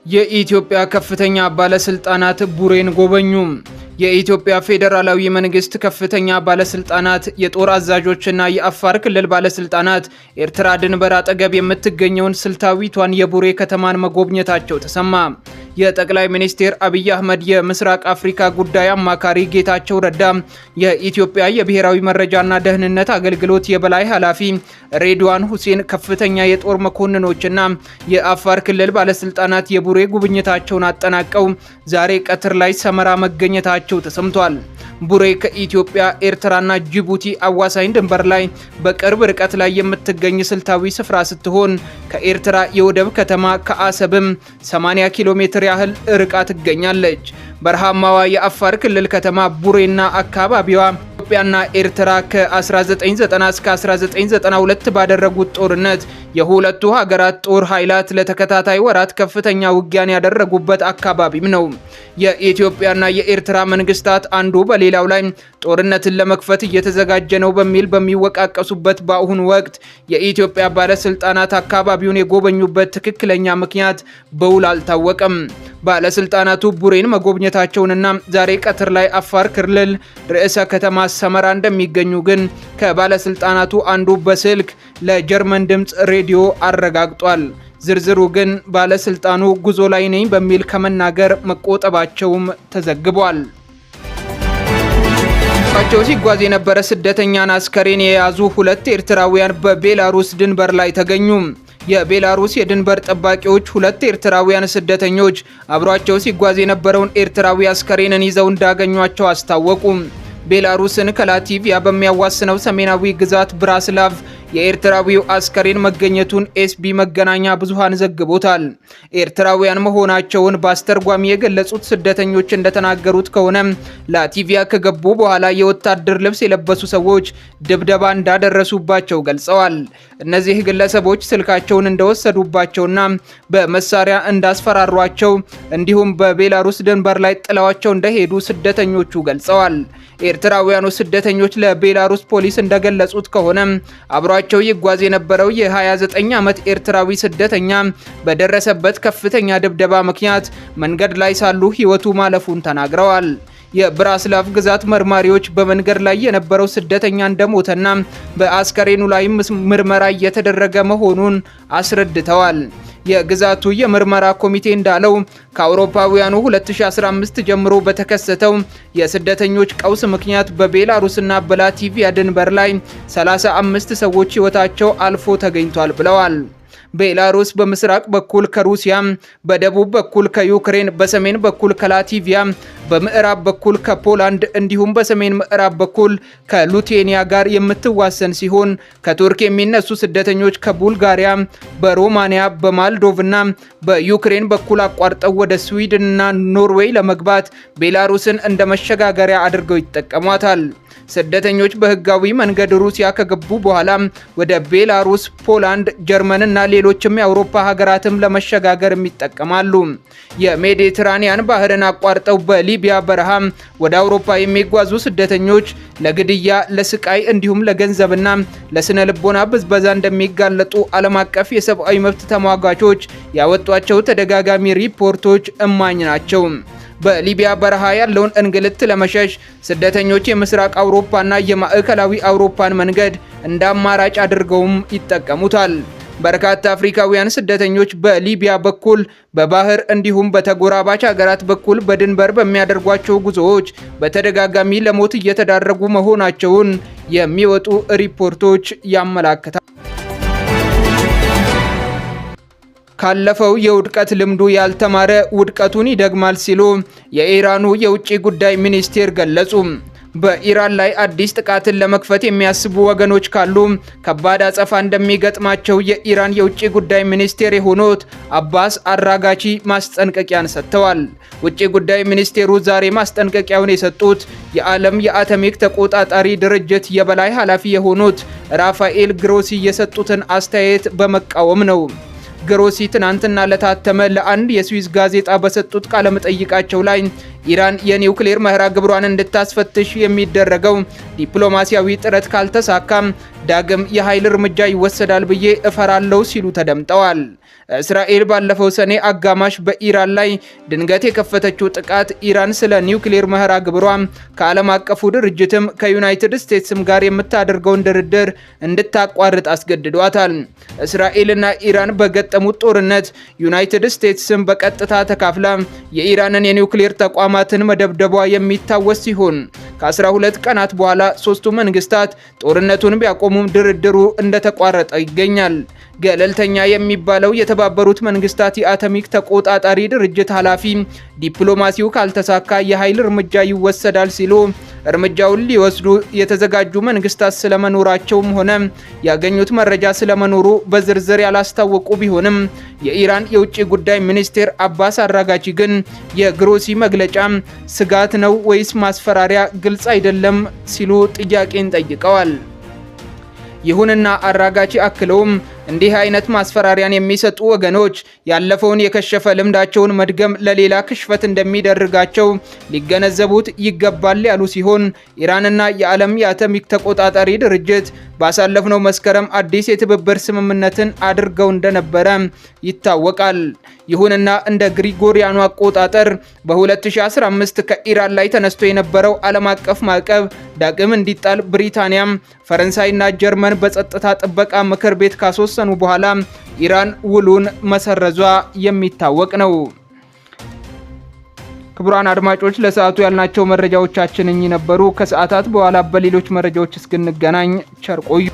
የኢትዮጵያ ከፍተኛ ባለስልጣናት ቡሬን ጎበኙ። የኢትዮጵያ ፌዴራላዊ መንግስት ከፍተኛ ባለስልጣናት፣ የጦር አዛዦችና የአፋር ክልል ባለስልጣናት ኤርትራ ድንበር አጠገብ የምትገኘውን ስልታዊቷን የቡሬ ከተማን መጎብኘታቸው ተሰማ። የጠቅላይ ሚኒስትር አብይ አህመድ የምስራቅ አፍሪካ ጉዳይ አማካሪ ጌታቸው ረዳ፣ የኢትዮጵያ የብሔራዊ መረጃና ደህንነት አገልግሎት የበላይ ኃላፊ ሬድዋን ሁሴን፣ ከፍተኛ የጦር መኮንኖችና የአፋር ክልል ባለስልጣናት የቡሬ ጉብኝታቸውን አጠናቀው ዛሬ ቀትር ላይ ሰመራ መገኘታቸው ተሰምቷል። ቡሬ ከኢትዮጵያ ኤርትራና ጅቡቲ አዋሳኝ ድንበር ላይ በቅርብ ርቀት ላይ የምትገኝ ስልታዊ ስፍራ ስትሆን ከኤርትራ የወደብ ከተማ ከአሰብም 80 ኪሎ ሜትር ያህል ርቃ ትገኛለች። በረሃማዋ የአፋር ክልል ከተማ ቡሬና አካባቢዋ ኢትዮጵያና ኤርትራ ከ1990 እስከ 1992 ባደረጉት ጦርነት የሁለቱ ሀገራት ጦር ኃይላት ለተከታታይ ወራት ከፍተኛ ውጊያን ያደረጉበት አካባቢም ነው። የኢትዮጵያና የኤርትራ መንግስታት አንዱ በሌላው ላይ ጦርነትን ለመክፈት እየተዘጋጀ ነው በሚል በሚወቃቀሱበት በአሁኑ ወቅት የኢትዮጵያ ባለስልጣናት አካባቢውን የጎበኙበት ትክክለኛ ምክንያት በውል አልታወቀም። ባለስልጣናቱ ቡሬን መጎብኘታቸውንና ዛሬ ቀትር ላይ አፋር ክልል ርዕሰ ከተማ ሰመራ እንደሚገኙ ግን ከባለስልጣናቱ አንዱ በስልክ ለጀርመን ድምፅ ሬዲዮ አረጋግጧል። ዝርዝሩ ግን ባለስልጣኑ ጉዞ ላይ ነኝ በሚል ከመናገር መቆጠባቸውም ተዘግቧል። ቸው ሲጓዝ የነበረ ስደተኛን አስከሬን የያዙ ሁለት ኤርትራውያን በቤላሩስ ድንበር ላይ ተገኙ። የቤላሩስ የድንበር ጠባቂዎች ሁለት ኤርትራውያን ስደተኞች አብሯቸው ሲጓዝ የነበረውን ኤርትራዊ አስከሬንን ይዘው እንዳገኟቸው አስታወቁ። ቤላሩስን ከላቲቪያ በሚያዋስነው ሰሜናዊ ግዛት ብራስላቭ የኤርትራዊው አስከሬን መገኘቱን ኤስቢ መገናኛ ብዙሃን ዘግቦታል። ኤርትራውያን መሆናቸውን በአስተርጓሚ የገለጹት ስደተኞች እንደተናገሩት ከሆነ ላቲቪያ ከገቡ በኋላ የወታደር ልብስ የለበሱ ሰዎች ድብደባ እንዳደረሱባቸው ገልጸዋል። እነዚህ ግለሰቦች ስልካቸውን እንደወሰዱባቸውና በመሳሪያ እንዳስፈራሯቸው እንዲሁም በቤላሩስ ድንበር ላይ ጥለዋቸው እንደሄዱ ስደተኞቹ ገልጸዋል። ኤርትራውያኑ ስደተኞች ለቤላሩስ ፖሊስ እንደገለጹት ከሆነ አብሯቸው ይጓዝ የነበረው የ29 ዓመት ኤርትራዊ ስደተኛ በደረሰበት ከፍተኛ ድብደባ ምክንያት መንገድ ላይ ሳሉ ሕይወቱ ማለፉን ተናግረዋል። የብራስላቭ ግዛት መርማሪዎች በመንገድ ላይ የነበረው ስደተኛ እንደሞተና በአስከሬኑ ላይ ምርመራ እየተደረገ መሆኑን አስረድተዋል። የግዛቱ የምርመራ ኮሚቴ እንዳለው ከአውሮፓውያኑ 2015 ጀምሮ በተከሰተው የስደተኞች ቀውስ ምክንያት በቤላሩስና በላቲቪያ ድንበር ላይ 35 ሰዎች ሕይወታቸው አልፎ ተገኝቷል ብለዋል። ቤላሩስ በምስራቅ በኩል ከሩሲያ፣ በደቡብ በኩል ከዩክሬን፣ በሰሜን በኩል ከላቲቪያ፣ በምዕራብ በኩል ከፖላንድ እንዲሁም በሰሜን ምዕራብ በኩል ከሊቱዌኒያ ጋር የምትዋሰን ሲሆን ከቱርክ የሚነሱ ስደተኞች ከቡልጋሪያ፣ በሮማኒያ፣ በሞልዶቭና በዩክሬን በኩል አቋርጠው ወደ ስዊድንና ኖርዌይ ለመግባት ቤላሩስን እንደ መሸጋገሪያ አድርገው ይጠቀሟታል። ስደተኞች በህጋዊ መንገድ ሩሲያ ከገቡ በኋላ ወደ ቤላሩስ፣ ፖላንድ፣ ጀርመንና ሌሎችም የአውሮፓ ሀገራትም ለመሸጋገር ይጠቀማሉ። የሜዲትራኒያን ባህርን አቋርጠው በሊቢያ በረሃ ወደ አውሮፓ የሚጓዙ ስደተኞች ለግድያ፣ ለስቃይ እንዲሁም ለገንዘብና ለስነ ልቦና ብዝበዛ እንደሚጋለጡ ዓለም አቀፍ የሰብአዊ መብት ተሟጋቾች ያወጧቸው ተደጋጋሚ ሪፖርቶች እማኝ ናቸው። በሊቢያ በረሃ ያለውን እንግልት ለመሸሽ ስደተኞች የምስራቅ አውሮፓና የማዕከላዊ አውሮፓን መንገድ እንደ አማራጭ አድርገውም ይጠቀሙታል። በርካታ አፍሪካውያን ስደተኞች በሊቢያ በኩል በባህር እንዲሁም በተጎራባች ሀገራት በኩል በድንበር በሚያደርጓቸው ጉዞዎች በተደጋጋሚ ለሞት እየተዳረጉ መሆናቸውን የሚወጡ ሪፖርቶች ያመላክታል። ካለፈው የውድቀት ልምዱ ያልተማረ ውድቀቱን ይደግማል ሲሉ የኢራኑ የውጭ ጉዳይ ሚኒስቴር ገለጹ። በኢራን ላይ አዲስ ጥቃትን ለመክፈት የሚያስቡ ወገኖች ካሉ ከባድ አጸፋ እንደሚገጥማቸው የኢራን የውጭ ጉዳይ ሚኒስቴር የሆኑት አባስ አራጋቺ ማስጠንቀቂያን ሰጥተዋል። ውጭ ጉዳይ ሚኒስቴሩ ዛሬ ማስጠንቀቂያውን የሰጡት የዓለም የአቶሚክ ተቆጣጣሪ ድርጅት የበላይ ኃላፊ የሆኑት ራፋኤል ግሮሲ የሰጡትን አስተያየት በመቃወም ነው። ግሮሲ ትናንትና ለታተመ ለአንድ የስዊስ ጋዜጣ በሰጡት ቃለ መጠይቃቸው ላይ ኢራን የኒውክሌር መርሃ ግብሯን እንድታስፈትሽ የሚደረገው ዲፕሎማሲያዊ ጥረት ካልተሳካ ዳግም የኃይል እርምጃ ይወሰዳል ብዬ እፈራለሁ ሲሉ ተደምጠዋል። እስራኤል ባለፈው ሰኔ አጋማሽ በኢራን ላይ ድንገት የከፈተችው ጥቃት ኢራን ስለ ኒውክሌር መርሃ ግብሯ ከዓለም አቀፉ ድርጅትም ከዩናይትድ ስቴትስም ጋር የምታደርገውን ድርድር እንድታቋርጥ አስገድዷታል። እስራኤልና ኢራን በገጠሙት ጦርነት ዩናይትድ ስቴትስም በቀጥታ ተካፍላ የኢራንን የኒውክሌር ተቋማትን መደብደቧ የሚታወስ ሲሆን ከ12 ቀናት በኋላ ሶስቱ መንግስታት ጦርነቱን ቢያቆሙም ድርድሩ እንደተቋረጠ ይገኛል። ገለልተኛ የሚባለው የተባበሩት መንግስታት የአቶሚክ ተቆጣጣሪ ድርጅት ኃላፊ ዲፕሎማሲው ካልተሳካ የኃይል እርምጃ ይወሰዳል ሲሉ እርምጃውን ሊወስዱ የተዘጋጁ መንግስታት ስለመኖራቸውም ሆነ ያገኙት መረጃ ስለመኖሩ በዝርዝር ያላስታወቁ ቢሆንም የኢራን የውጭ ጉዳይ ሚኒስቴር አባስ አራጋቺ ግን የግሮሲ መግለጫ ስጋት ነው ወይስ ማስፈራሪያ ግልጽ አይደለም ሲሉ ጥያቄን ጠይቀዋል። ይሁንና አራጋቺ አክለውም እንዲህ አይነት ማስፈራሪያን የሚሰጡ ወገኖች ያለፈውን የከሸፈ ልምዳቸውን መድገም ለሌላ ክሽፈት እንደሚደርጋቸው ሊገነዘቡት ይገባል ያሉ ሲሆን ኢራንና የዓለም የአቶሚክ ተቆጣጣሪ ድርጅት ባሳለፍነው መስከረም አዲስ የትብብር ስምምነትን አድርገው እንደነበረ ይታወቃል። ይሁንና እንደ ግሪጎሪያኑ አቆጣጠር በ2015 ከኢራን ላይ ተነስቶ የነበረው ዓለም አቀፍ ማዕቀብ ዳግም እንዲጣል ብሪታንያም፣ ፈረንሳይና ጀርመን በጸጥታ ጥበቃ ምክር ቤት ካስወሰኑ በኋላ ኢራን ውሉን መሰረዟ የሚታወቅ ነው። ክቡራን አድማጮች ለሰዓቱ ያልናቸው መረጃዎቻችን እኚህ ነበሩ። ከሰዓታት በኋላ በሌሎች መረጃዎች እስክንገናኝ ቸር ቆዩ።